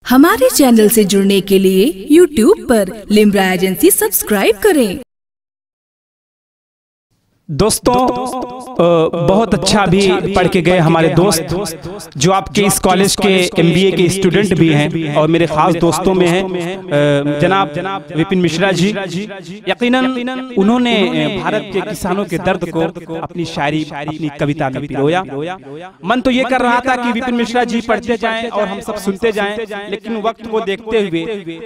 हमारे चैनल से जुड़ने के लिए YouTube पर लिम्रा एजेंसी सब्सक्राइब करें। दोस्तों बहुत अच्छा भी पढ़ के गए हमारे दोस्त जो आपके इस कॉलेज के MBA के स्टूडेंट भी हैं और मेरे खास दोस्तों में हैं जनाब विपिन मिश्रा जी। यकीनन उन्होंने भारत के किसानों के दर्द को अपनी शायरी अपनी कविता में पिरोया। मन तो ये कर रहा था कि विपिन मिश्रा जी पढ़ते जाएं और हम सब सुनते जाएं, लेकिन वक्त को देखते हुए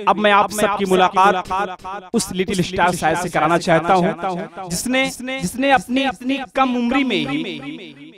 अब मैं आप सबकी मुलाकात उस लिटिल स्टार शायर से कराना चाहता हूं जिसने अपनी कम उम्री में ही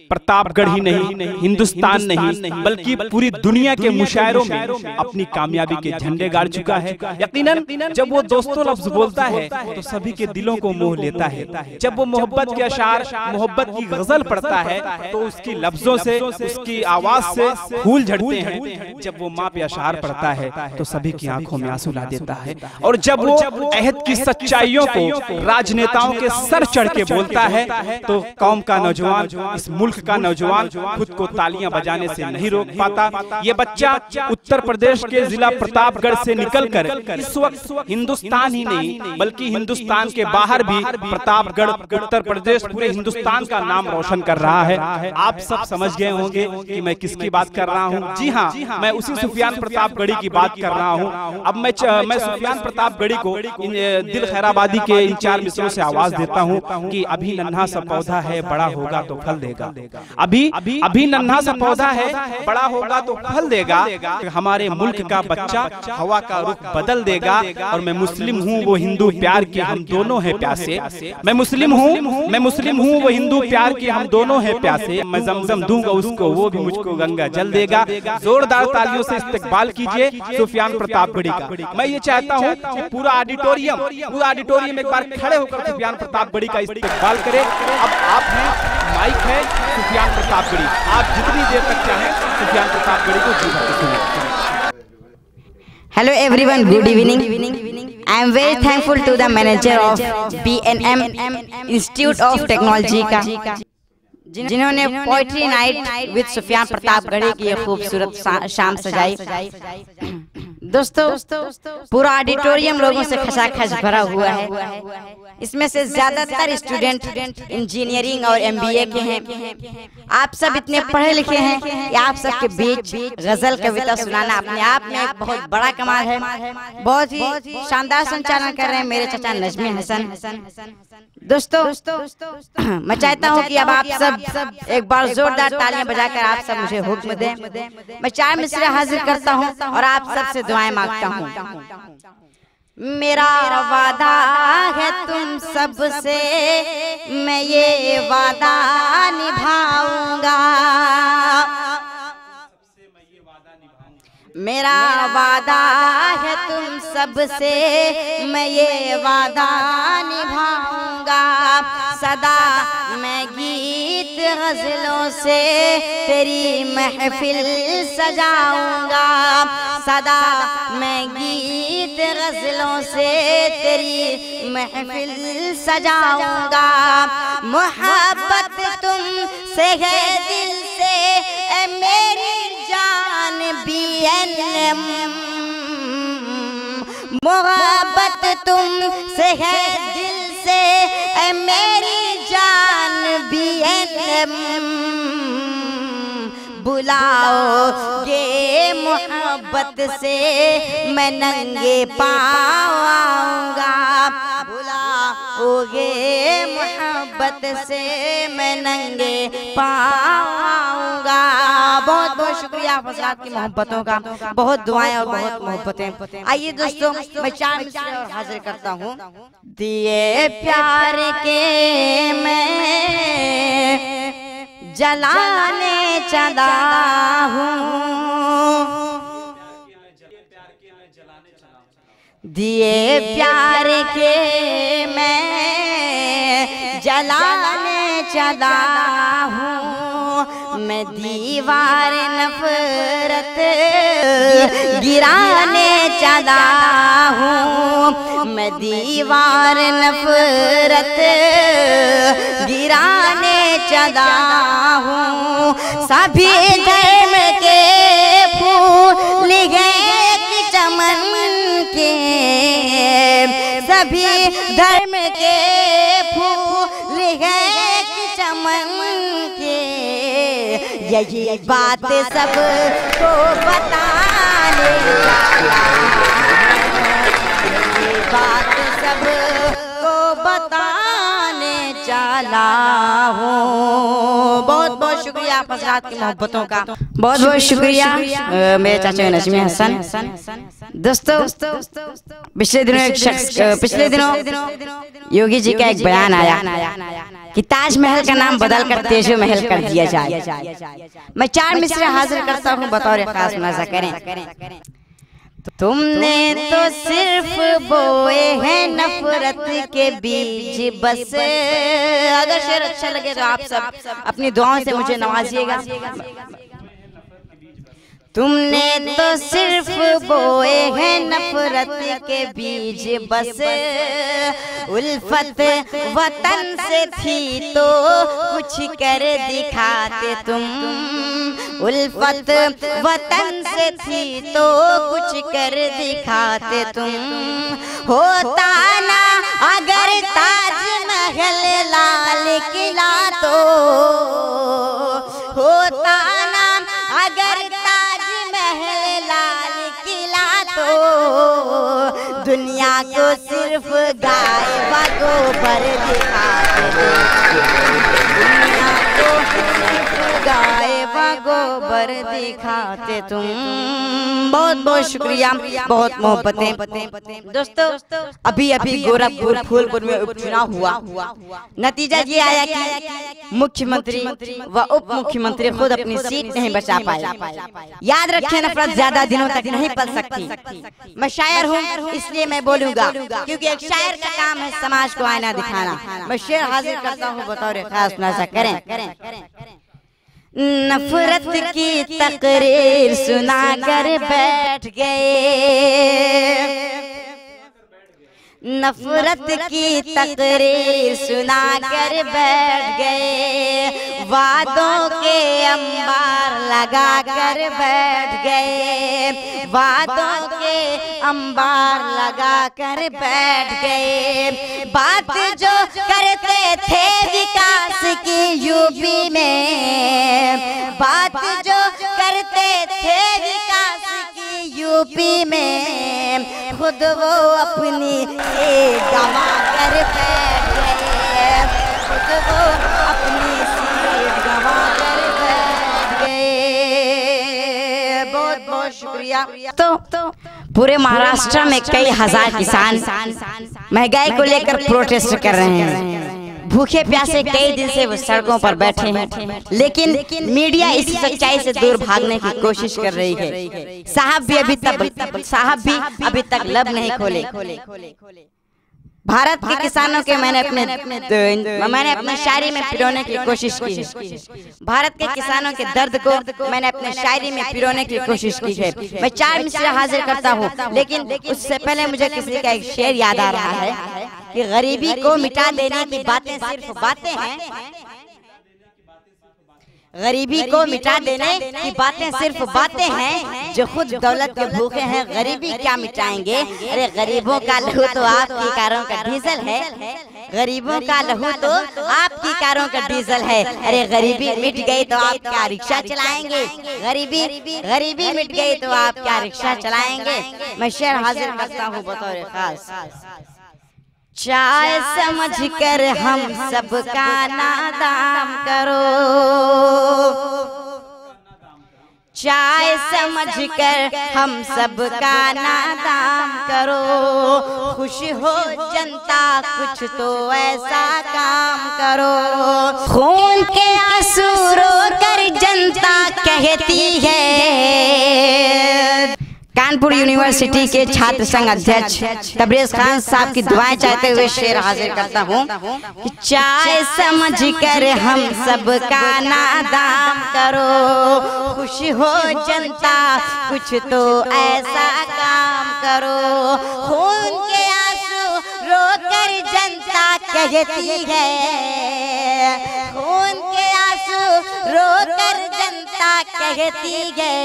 प्रतापगढ़ ही नहीं, हिंदुस्तान नहीं बल्कि पूरी दुनिया के मुशायरों में अपनी कामयाबी के झंडे गाड़ चुका है। यकीनन जब वो दोस्तों लफ्ज बोलता है तो सभी के दिलों को मोह लेता है। जब वो मोहब्बत के अशार, मोहब्बत की गजल पढ़ता है तो उसकी लफ्जों से, उसकी आवाज से फूल झड़ते हैं। जब वो माँ पे अशार पढ़ता है तो सभी की आंखों में आंसू ला देता है। और जब वो अहद की सच्चाइयों को राजनेताओं के सर चढ़ के बोलता है तो कौम का नौजवान, इस मुल्क का नौजवान खुद को तालियां बजाने से नहीं रोक पाता। ये बच्चा उत्तर प्रदेश के जिला प्रतापगढ़ से निकलकर इस वक्त हिंदुस्तान ही नहीं बल्कि हिंदुस्तान के बाहर भी प्रतापगढ़, उत्तर प्रदेश, पूरे हिंदुस्तान का नाम रोशन कर रहा है। आप सब समझ गए होंगे कि मैं किसकी बात कर रहा हूँ। जी हाँ, मैं उसी सुफियान प्रतापगढ़ी की बात कर रहा हूँ। अब मैं सुफियान प्रतापगढ़ी को दिल खैराबादी के इन चार मिसरों से आवाज देता हूँ कि अभी नन्हा सा पौधा है, बड़ा होगा तो फल देगा। अभी नन्हा सा पौधा है, बड़ा होगा तो फल देगा। हमारे मुल्क का बच्चा हवा का रुख बदल देगा। और मैं मुस्लिम हूँ, वो हिंदू प्यार के हम दोनों हैं प्यासे। मैं मुस्लिम हूँ, वो हिंदू प्यार के हम दोनों हैं प्यासे। मैं जमजम दूंगा उसको, वो भी मुझको गंगा जल देगा। जोरदार तालियों से इस्तकबाल कीजिए सुफियान प्रतापगढ़ी का। मैं ये चाहता हूँ कि पूरा ऑडिटोरियम एक बार खड़े होकर सुफियान प्रतापगढ़ी का इस्तकबाल करे। अब आप हैं, माइक है, सुफियान प्रतापगढ़ी, आप जितनी देर तक चाहें सुफियान प्रतापगढ़ी को जी भर के सुनिए। Hello everyone, good evening. I am very thankful to the manager of BNM Institute of Technology का जिन्होंने poetry night with Sufiyan Pratapgarhi की ये खूबसूरत शाम सजाई। दोस्तों पूरा ऑडिटोरियम लोगों से खचाखच भरा हुआ है। इसमें से ज्यादातर स्टूडेंट इंजीनियरिंग और MBA के हैं। आप सब इतने पढ़े लिखे हैं कि आप सबके बीच गजल कविता सुनाना अपने आप में एक बहुत बड़ा कमाल है। बहुत ही शानदार संचालन कर रहे हैं मेरे चाचा नजमी हसन। दोस्तों मैं चाहता हूँ कि अब आप सब एक बार जोरदार तालियां बजाकर आप सब मुझे हुक्म दें। मैं 4 मिसरे हाजिर करता हूँ और आप सबसे दुआएं मांगता हूँ। मेरा वादा है तुम सबसे, मैं ये वादा निभाऊंगा। मेरा वादा है तुम सबसे, मैं ये वादा निभाऊंगा। सदा मैं गीत गजलों से तेरी महफिल सजाऊंगा। सदा मैं गीत गजलों से तेरी महफिल सजाऊंगा। मोहब्बत तुम से है दिल से ए मेरी जान BNM। मोहब्बत तुम से है दिल से ए मेरी जान BNM। बुलाओगे मोहब्बत से मैं नंगे पाँव आऊंगा। बुलाओगे मोहब्बत से मैं नंगे पाँव आऊंगा। बहुत बहुत शुक्रिया आप हज़रात की मोहब्बतों का, बहुत दुआएं और बहुत मोहब्बतें। आइए दोस्तों मैं 4 मिसरे और हाजिर करता हूँ। दिए प्यार के मैं जलाने चला हूँ, दिए प्यार के मैं जलाने चला हूँ। मैं दीवार नफरत गिराने चला हूँ। मैं दीवार नफरत गिराने चला हूँ। सभी धर्म के फूल गए सभी धर्म के फूल हैं कि चमन के, यही बात सबको बताने वाला, यही बात सबको बताने चला हूँ। बहुत बहुत शुक्रिया आप हज़रात की मोहब्बतों का, बहुत बहुत शुक्रिया मेरे चाचा नजमी हसन। दोस्तों पिछले दिनों योगी जी का एक बयान आया कि ताजमहल का नाम बदल कर तेजो महल कर दिया जाए। मैं 4 मिसरे हाजिर करता हूँ बतौर खास मुलाजा करें। तुमने तो सिर्फ बोए हैं नफरत के बीज बस। अगर शेर अच्छा लगे तो आप सब अपनी दुआओं से मुझे नवाजिएगा। तुमने तो सिर्फ बोए हैं नफरत के बीज बस, उल्फत वतन से थी तो कुछ कर दिखाते तुम, उल्फत वतन से थी तो कुछ कर दिखाते तुम। होता ना अगर ताजमहल लाल किला तो, होता ना अगर ताजमहल लाल किला तो, दुनिया को सिर्फ गाय व गोबर दिखाते तुम, दुनिया को सिर्फ गाय व गोबर दिखाते तुम। बहुत बहुत शुक्रिया, बहुत मोहब्बतें। दोस्तों अभी गोरखपुर फूलपुर में उपचुनाव हुआ। नतीजा ये आया कि मुख्यमंत्री व उप मुख्यमंत्री खुद अपनी सीट नहीं बचा पाए। याद रखें, नफरत ज्यादा दिनों तक नहीं पल सकती। मैं शायर हूँ इसलिए मैं बोलूंगा, क्योंकि एक शायर का काम है समाज को आईना दिखाना। मैं शेर हाजिर करता हूँ बतौर खास मुलाजा करें। नफरत की तकरीर सुना कर बैठ गए, नफरत की तकरीर सुना कर बैठ गए, वादों के अंबार लगा कर बैठ गए, वादों के अंबार लगा कर बैठ गए। बात जो करते थे विकास की यूपी में, बात जो करते थे विकास की यूपी में, खुद वो अपनी सीट गंवा कर बैठ गए, खुद वो अपनी सीट गंवा कर बैठ गए। बहुत बहुत शुक्रिया। तो पूरे महाराष्ट्र में कई हजार किसान महंगाई को लेकर प्रोटेस्ट कर रहे हैं। भूखे प्यासे कई दिन से वो सड़कों पर बैठे हैं, लेकिन मीडिया इस सच्चाई से दूर भागने की कोशिश कर रही है। साहब भी अभी तक लब नहीं खोले। भारत के किसानों के मैंने अपनी शायरी में पिरोने की कोशिश की है। भारत के किसानों के दर्द को मैंने अपने शायरी में पिरोने की कोशिश की है। मैं 4 मिसरे हाजिर करता हूँ, लेकिन उससे पहले मुझे किसी का एक शेर याद आ रहा है कि गरीबी को मिटा देने की बातें सिर्फ बातें हैं, गरीबी को मिटा देने की बातें सिर्फ बातें हैं, जो खुद दौलत के भूखे हैं गरीबी क्या मिटाएंगे। अरे गरीबों का लहू तो आपकी कारों का डीजल है, गरीबों का लहू तो आपकी कारों का डीजल है। अरे गरीबी मिट गई तो आप क्या रिक्शा चलाएंगे, गरीबी मिट गई तो आप क्या रिक्शा चलाएंगे। मैं शेर हाजिर करता हूँ बतौर खास। चाय समझकर हम सबका नादाम करो, चाय समझकर हम सबका नादाम करो, खुश हो जनता कुछ तो ऐसा काम करो। खून के आंसू रोकर जनता कहती है। कानपुर यूनिवर्सिटी के छात्र संघ अध्यक्ष तबरेज खान साहब की दुआएं चाहते हुए शेर हाजिर करता हूँ कि चाय समझकर हम सबका नादाम करो, खुश हो जनता कुछ तो ऐसा काम करो। खून के आंसू रोकर जनता कहती है, खून के आंसू रोकर जनता कहती है,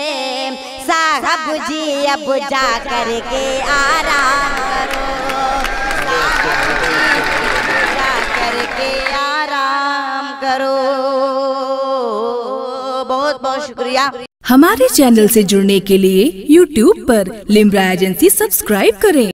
साहब जी अब जा करके आराम करो। करो। बहुत बहुत शुक्रिया। हमारे चैनल से जुड़ने के लिए YouTube पर लिम्रा एजेंसी सब्सक्राइब करें।